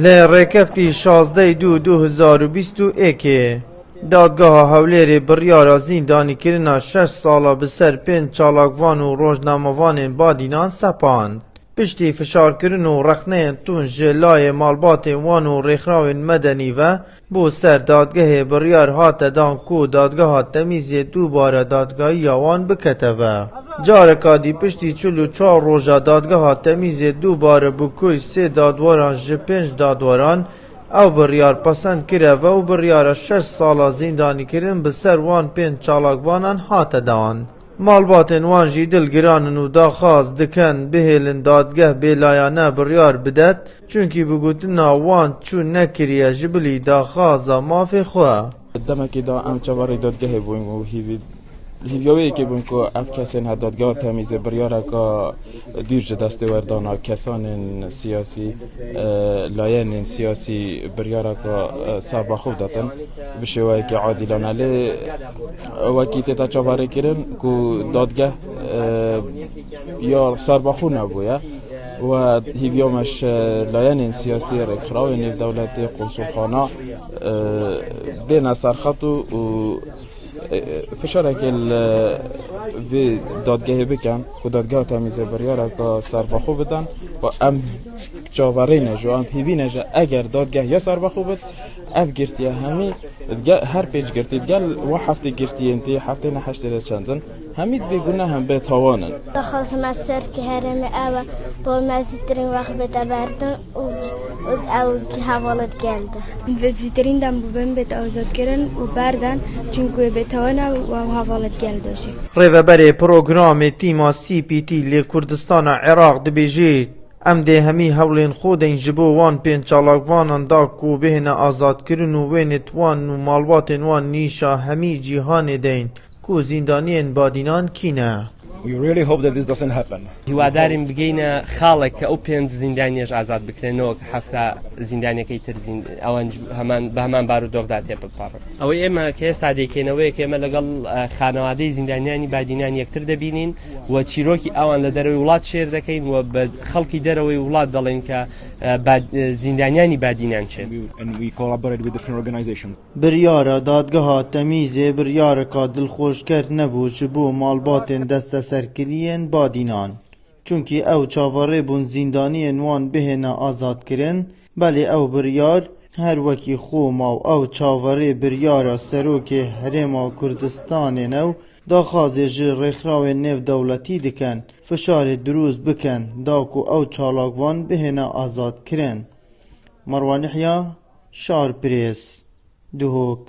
لی ریکفتی 16/2/2021 دادگاه هولێری بڕیارە زیندانیکردنا 6 ساڵە بەسەر 5 چالاکوان و ڕۆژنامەوانên بادینان سەپاند. پشتی فشارکردن و رەخنەیەن تون ji layê malbatên wan û rêxrawên medenî ve بۆ سەر دادگehê biryar hate dan ku dadgeha temîzê dubare dadgehiya wan biketeve. Careka dî piştî 44 roja dadgeha temîzê dubare bikûj 3 dadwaran ji 5 dadwaran ew biryar pesend kirive û biryara 6 sala zîndanîkirin bi ser wan 5 çalakvanan hate dan. Malbatên wan jî dilgiranin û daxwaz dikin bihêlin dadgeh bêlayane biryar bidet çunkî bi gotina wan çû nekiriye ji bilî daxwaza mafê xwe. Demekî da em çavarê dadgehê bûn û hîvyaweyekê bûn ku ev kesên her dadgeha temîzê biryareka dûr ji destê werdana kesanên siyasî layên siyasî biryareka serbaxû datin bi şêweyekê adîlane lê wekî têta çavarêkirin ku dadgeh ya serbaxû nebûye و هیویامش لایەنên سیاسی رێکخراوên nêvdewletê qonsulxana bêne serxet û fişarekê vê dadgehê bikin ku dadgeha temîzê biryareka serbaxû bidin û em çavarîne ji em hêvîne ji eger dadgeh ya serbaxû bid ev girtiye hemî her pêç girtî gel we heftê girtiyên tê heftê ne heştê re çendin hemî bêguneh em bêtawanin. Daxwazim ez serkê herêmê ew e bo me zîtirîn wext bête berdin û ew hevalet geldi. Bi zîtirîn dem bûbin bête azadkirin û berdin çunku wê bêtawana û hevalet geldi jî. Rêveberê programê tîma CPT lê Kurdistana Iraq dibêje em dê hemî hewlên xwe deyn ji bo wan 5 çalakvanan da ku bihêne azadkirin û wê netwan û malbatên wan nîşa hemî cîhanê deyn ku zîndaniyên badînan kîne. We really hope that this doesn't happen. هیواداریم بگەینە خاڵێک کە ئەو 5 زیندانیەش ئازاد بکرێنەوە کە هەفتە زیندانیەکەی تر ئەوان بە هەمان بارودۆخدا تێپەپاڕن. ئەوەی ئێمە کە ئێستا دەیکەینەوەیە کە ئێمە لەگەڵ خانەوادەی زیندانیانی بادینان یەکتر دەبینین و چیرۆکی ئەوان لە دەرەوەی وڵات شێر دەکەین و بە خەڵکی دەرەوەی وڵات دەڵێن کە زیندانیانی بادینان چێن. And we collaborate with different organizations. Biryara dadgeha temîzê biryareka dilxweşker nebû ji bo malbatên desteserkiriyên badînan. Çunkî ew çavarê bûn zîndaniyên wan bihêne azadkirin, belê ew biryar her wekî xwe maw ew çavarê biryara Serokê Herêma Kurdistanê ew daxwazê ji rêxrawên nêvdewletî dikin, fişarê dirûz bikin da ku ew çalakvan bihêne azadkirin. Marwan Yehya, Şarprês, Duhok.